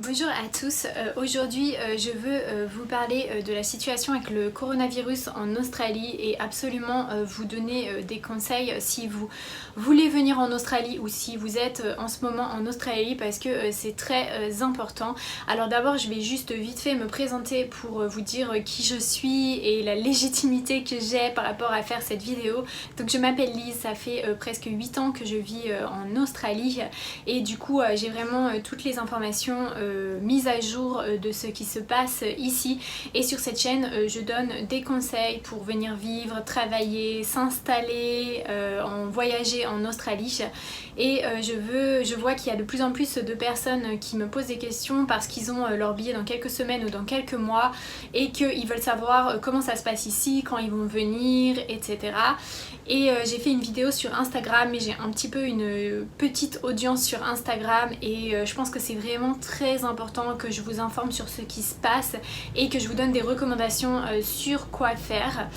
Bonjour à tous, aujourd'hui je veux vous parler de la situation avec le coronavirus en Australie et absolument vous donner des conseils si vous voulez venir en Australie ou si vous êtes en ce moment en Australie parce que c'est très important. Alors d'abord je vais juste vite fait me présenter pour vous dire qui je suis et la légitimité que j'ai par rapport à faire cette vidéo. Donc je m'appelle Lise, ça fait presque 8 ans que je vis en Australie et du coup j'ai vraiment toutes les informations mise à jour de ce qui se passe ici, et sur cette chaîne je donne des conseils pour venir vivre, travailler, s'installer, voyager en Australie. Et je vois qu'il y a de plus en plus de personnes qui me posent des questions parce qu'ils ont leur billet dans quelques semaines ou dans quelques mois et qu'ils veulent savoir comment ça se passe ici, quand ils vont venir, etc. Et j'ai fait une vidéo sur Instagram, mais j'ai un petit peu une petite audience sur Instagram et je pense que c'est vraiment très important que je vous informe sur ce qui se passe et que je vous donne des recommandations sur quoi faire.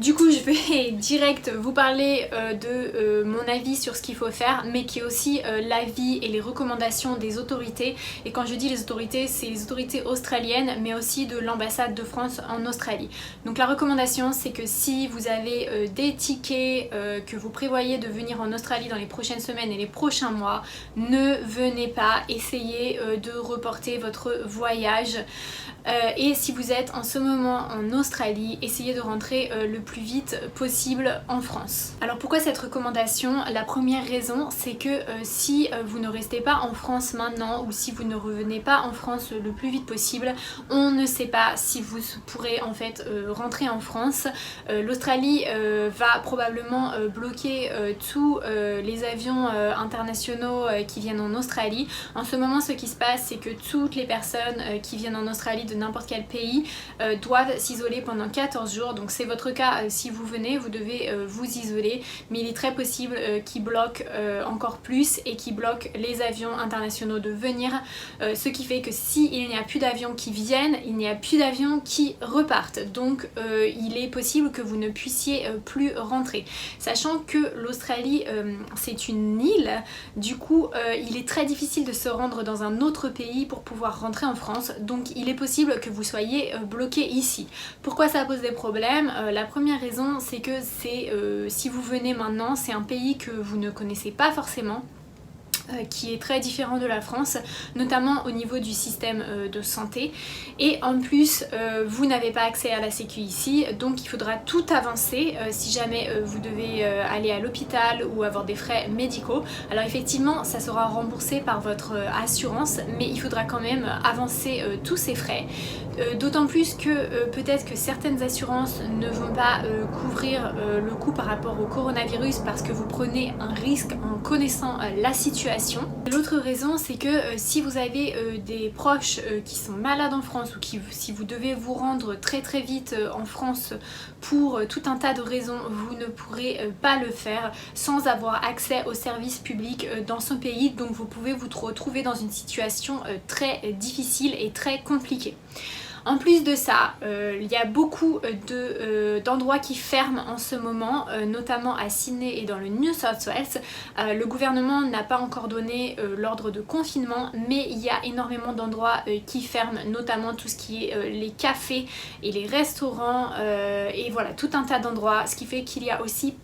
Du coup je vais direct vous parler de mon avis sur ce qu'il faut faire, mais qui est aussi l'avis et les recommandations des autorités. Et quand je dis les autorités, c'est les autorités australiennes mais aussi de l'ambassade de France en Australie. Donc la recommandation, c'est que si vous avez des tickets que vous prévoyez de venir en Australie dans les prochaines semaines et les prochains mois, ne venez pas, essayez de reporter votre voyage. Et si vous êtes en ce moment en Australie, essayez de rentrer le plus vite possible en France. Alors pourquoi cette recommandation? La première raison, c'est que si vous ne restez pas en France maintenant ou si vous ne revenez pas en France le plus vite possible, on ne sait pas si vous pourrez en fait rentrer en France. L'Australie va probablement bloquer tous les avions internationaux qui viennent en Australie. En ce moment, ce qui se passe, c'est que toutes les personnes qui viennent en Australie de n'importe quel pays doivent s'isoler pendant 14 jours. Donc c'est votre cas si vous venez, vous devez vous isoler, mais il est très possible qu'ils bloquent encore plus et qu'ils bloquent les avions internationaux de venir, ce qui fait que s'il n'y a plus d'avions qui viennent, il n'y a plus d'avions qui repartent. Donc il est possible que vous ne puissiez plus rentrer. Sachant que l'Australie c'est une île, du coup il est très difficile de se rendre dans un autre pays pour pouvoir rentrer en France. Donc il est possible que vous soyez bloqué ici. Pourquoi ça pose des problèmes? La première raison, c'est que si vous venez maintenant, c'est un pays que vous ne connaissez pas forcément, qui est très différent de la France, notamment au niveau du système de santé, et en plus vous n'avez pas accès à la sécu ici, donc il faudra tout avancer si jamais vous devez aller à l'hôpital ou avoir des frais médicaux. Alors effectivement ça sera remboursé par votre assurance, mais il faudra quand même avancer tous ces frais, d'autant plus que peut-être que certaines assurances ne vont pas couvrir le coût par rapport au coronavirus parce que vous prenez un risque en connaissant la situation. L'autre raison, c'est que si vous avez des proches qui sont malades en France ou si vous devez vous rendre très vite en France pour tout un tas de raisons, vous ne pourrez pas le faire sans avoir accès aux services publics dans ce pays. Donc vous pouvez vous retrouver dans une situation très difficile et très compliquée. En plus de ça, il y a beaucoup d'endroits qui ferment en ce moment, notamment à Sydney et dans le New South Wales. Le gouvernement n'a pas encore donné l'ordre de confinement, mais il y a énormément d'endroits qui ferment, notamment tout ce qui est les cafés et les restaurants, et voilà, tout un tas d'endroits, ce qui fait qu'il y a aussi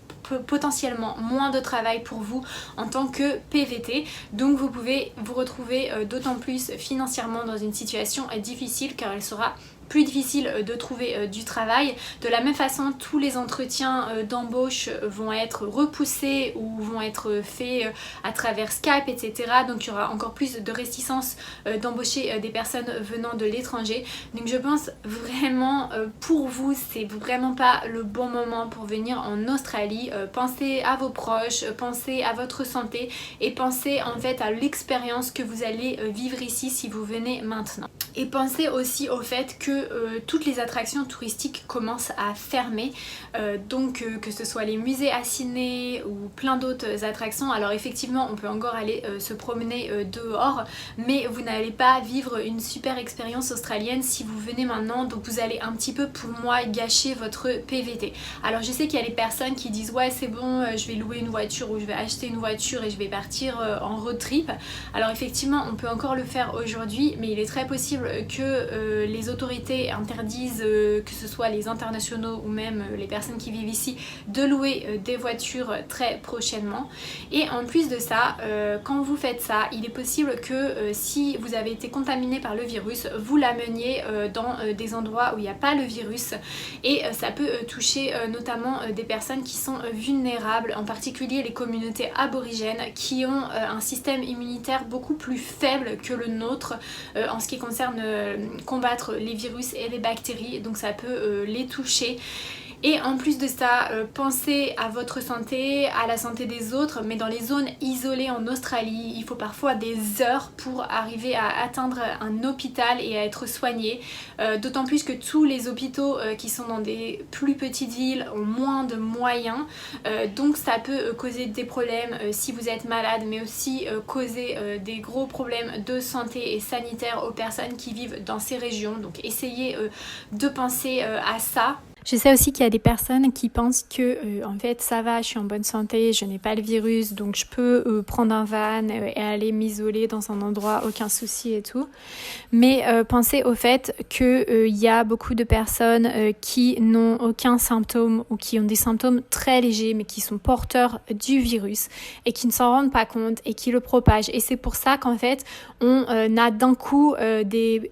potentiellement moins de travail pour vous en tant que PVT, donc vous pouvez vous retrouver d'autant plus financièrement dans une situation difficile, car elle sera plus difficile de trouver du travail. De la même façon, tous les entretiens d'embauche vont être repoussés ou vont être faits à travers Skype, etc. Donc il y aura encore plus de réticence d'embaucher des personnes venant de l'étranger. Donc je pense vraiment pour vous, c'est vraiment pas le bon moment pour venir en Australie. Pensez à vos proches, pensez à votre santé et pensez en fait à l'expérience que vous allez vivre ici si vous venez maintenant. Et pensez aussi au fait que toutes les attractions touristiques commencent à fermer, donc que ce soit les musées à Sydney ou plein d'autres attractions. Alors effectivement on peut encore aller se promener dehors, mais vous n'allez pas vivre une super expérience australienne si vous venez maintenant, donc vous allez un petit peu pour moi gâcher votre PVT. Alors je sais qu'il y a les personnes qui disent ouais c'est bon, je vais louer une voiture ou je vais acheter une voiture et je vais partir en road trip. Alors effectivement on peut encore le faire aujourd'hui, mais il est très possible que les autorités interdisent, que ce soit les internationaux ou même les personnes qui vivent ici, de louer des voitures très prochainement. Et en plus de ça, quand vous faites ça, il est possible que si vous avez été contaminé par le virus, vous l'ameniez dans des endroits où il n'y a pas le virus, et ça peut toucher notamment des personnes qui sont vulnérables, en particulier les communautés aborigènes qui ont un système immunitaire beaucoup plus faible que le nôtre en ce qui concerne combattre les virus et les bactéries, donc ça peut les toucher. Et en plus de ça, pensez à votre santé, à la santé des autres, mais dans les zones isolées en Australie, il faut parfois des heures pour arriver à atteindre un hôpital et à être soigné. D'autant plus que tous les hôpitaux qui sont dans des plus petites villes ont moins de moyens, donc ça peut causer des problèmes si vous êtes malade, mais aussi causer des gros problèmes de santé et sanitaire aux personnes qui vivent dans ces régions. Donc essayez de penser à ça. Je sais aussi qu'il y a des personnes qui pensent que en fait ça va, je suis en bonne santé, je n'ai pas le virus, donc je peux prendre un van et aller m'isoler dans un endroit, aucun souci et tout. Mais pensez au fait qu'il y a beaucoup de personnes qui n'ont aucun symptôme ou qui ont des symptômes très légers mais qui sont porteurs du virus et qui ne s'en rendent pas compte et qui le propagent. Et c'est pour ça qu'en fait on a d'un coup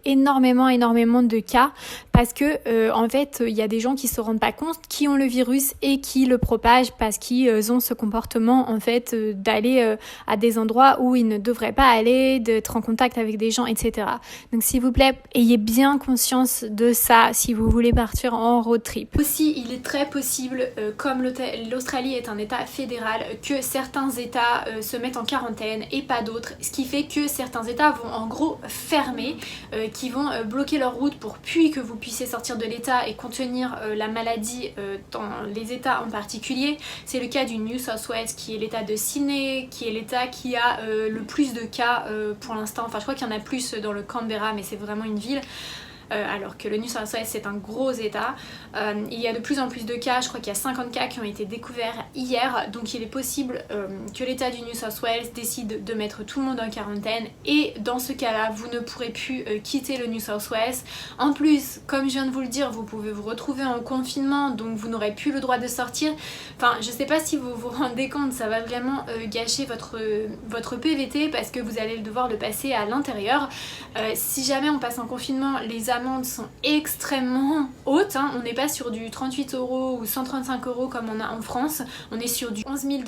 énormément de cas, parce que en fait il y a des gens qui se rendent pas compte, qui ont le virus et qui le propagent parce qu'ils ont ce comportement en fait d'aller à des endroits où ils ne devraient pas aller, d'être en contact avec des gens, etc. Donc s'il vous plaît, ayez bien conscience de ça si vous voulez partir en road trip. Aussi, il est très possible, comme l'Australie est un état fédéral, que certains états se mettent en quarantaine et pas d'autres, ce qui fait que certains états vont en gros fermer, qui vont bloquer leur route pour puis que vous puissiez sortir de l'état et contenir la maladie dans les états en particulier. C'est le cas du New South Wales qui est l'état de Sydney, qui est l'état qui a le plus de cas pour l'instant. Enfin je crois qu'il y en a plus dans le Canberra, mais c'est vraiment une ville. Alors que le New South Wales c'est un gros état. Il y a de plus en plus de cas, je crois qu'il y a 50 cas qui ont été découverts hier, donc il est possible que l'état du New South Wales décide de mettre tout le monde en quarantaine, et dans ce cas là vous ne pourrez plus quitter le New South Wales. En plus, comme je viens de vous le dire, vous pouvez vous retrouver en confinement, donc vous n'aurez plus le droit de sortir. Enfin je sais pas si vous vous rendez compte, ça va vraiment gâcher votre PVT, parce que vous allez devoir le passer à l'intérieur. Si jamais on passe en confinement, les amendes sont extrêmement hautes, hein. On n'est pas sur du 38 € ou 135 € comme on a en France, on est sur du 11 000 $,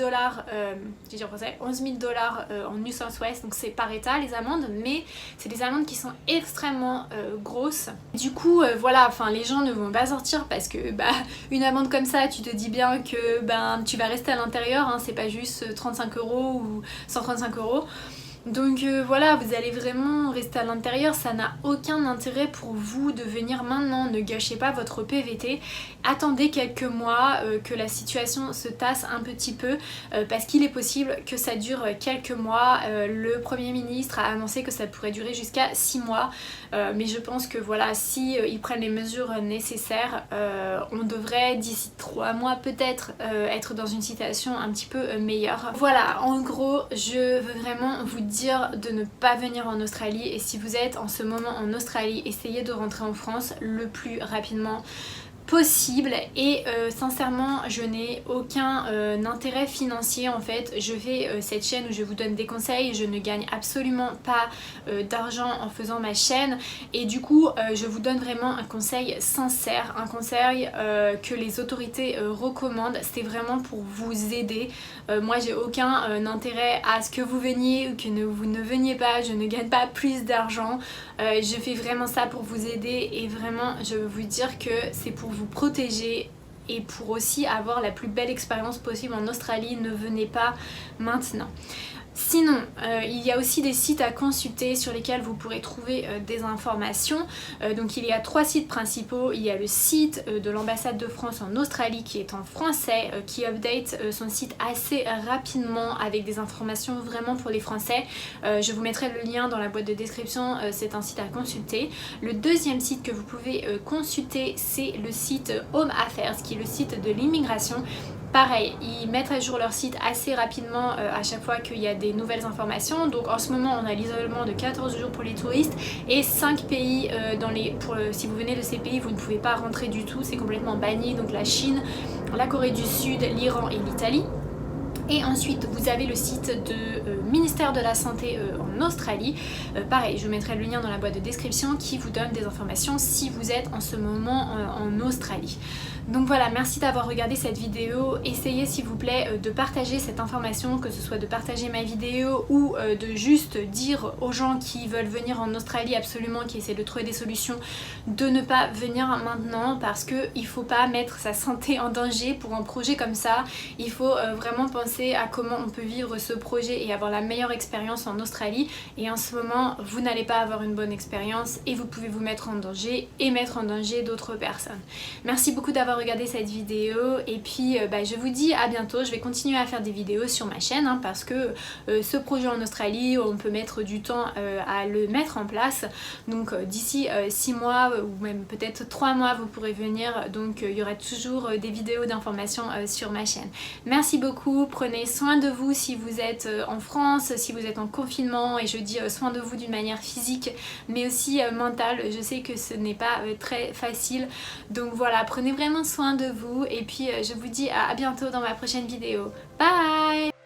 j'ai dit en français, 11 000 $ en New South Wales, donc c'est par état les amendes, mais c'est des amendes qui sont extrêmement grosses. Du coup voilà, enfin les gens ne vont pas sortir parce que une amende comme ça, tu te dis bien que tu vas rester à l'intérieur, hein, c'est pas juste 35 € ou 135 €. Donc voilà, vous allez vraiment rester à l'intérieur, ça n'a aucun intérêt pour vous de venir maintenant, ne gâchez pas votre PVT, attendez quelques mois que la situation se tasse un petit peu, parce qu'il est possible que ça dure quelques mois. Le Premier ministre a annoncé que ça pourrait durer jusqu'à 6 mois, mais je pense que voilà, si ils prennent les mesures nécessaires, on devrait d'ici 3 mois peut-être être dans une situation un petit peu meilleure. Voilà, en gros, je veux vraiment vous dire de ne pas venir en Australie, et si vous êtes en ce moment en Australie, essayez de rentrer en France le plus rapidement possible. Et sincèrement je n'ai aucun intérêt financier en fait. Je fais cette chaîne où je vous donne des conseils, je ne gagne absolument pas d'argent en faisant ma chaîne, et du coup je vous donne vraiment un conseil sincère, un conseil que les autorités recommandent. C'est vraiment pour vous aider. Moi j'ai aucun intérêt à ce que vous veniez ou que vous ne veniez pas, je ne gagne pas plus d'argent. Je fais vraiment ça pour vous aider, et vraiment je veux vous dire que c'est pour vous protéger et pour aussi avoir la plus belle expérience possible en Australie. Ne venez pas maintenant. Sinon, il y a aussi des sites à consulter sur lesquels vous pourrez trouver des informations. Donc il y a 3 sites principaux. Il y a le site de l'ambassade de France en Australie qui est en français, qui update son site assez rapidement avec des informations vraiment pour les Français. Je vous mettrai le lien dans la boîte de description, c'est un site à consulter. Le deuxième site que vous pouvez consulter, c'est le site Home Affairs, qui est le site de l'immigration. Pareil, ils mettent à jour leur site assez rapidement à chaque fois qu'il y a des nouvelles informations. Donc en ce moment on a l'isolement de 14 jours pour les touristes et 5 pays si vous venez de ces pays vous ne pouvez pas rentrer du tout, c'est complètement banni. Donc la Chine, la Corée du Sud, l'Iran et l'Italie. Et ensuite vous avez le site de ministère de la Santé en Australie. Pareil, je vous mettrai le lien dans la boîte de description qui vous donne des informations si vous êtes en ce moment en Australie. Donc voilà, merci d'avoir regardé cette vidéo. Essayez s'il vous plaît de partager cette information, que ce soit de partager ma vidéo ou de juste dire aux gens qui veulent venir en Australie absolument, qui essaient de trouver des solutions, de ne pas venir maintenant parce qu'il ne faut pas mettre sa santé en danger pour un projet comme ça. Il faut vraiment penser à comment on peut vivre ce projet et avoir la meilleure expérience en Australie. Et en ce moment, vous n'allez pas avoir une bonne expérience et vous pouvez vous mettre en danger et mettre en danger d'autres personnes. Merci beaucoup d'avoir regardé cette vidéo et puis je vous dis à bientôt. Je vais continuer à faire des vidéos sur ma chaîne parce que ce projet en Australie, on peut mettre du temps à le mettre en place. Donc d'ici 6 mois ou même peut-être 3 mois, vous pourrez venir. Donc il y aura toujours des vidéos d'informations sur ma chaîne. Merci beaucoup, prenez soin de vous si vous êtes en France, si vous êtes en confinement, et je dis soin de vous d'une manière physique mais aussi mentale. Je sais que ce n'est pas très facile, donc voilà, prenez vraiment soin de vous et puis je vous dis à bientôt dans ma prochaine vidéo. Bye!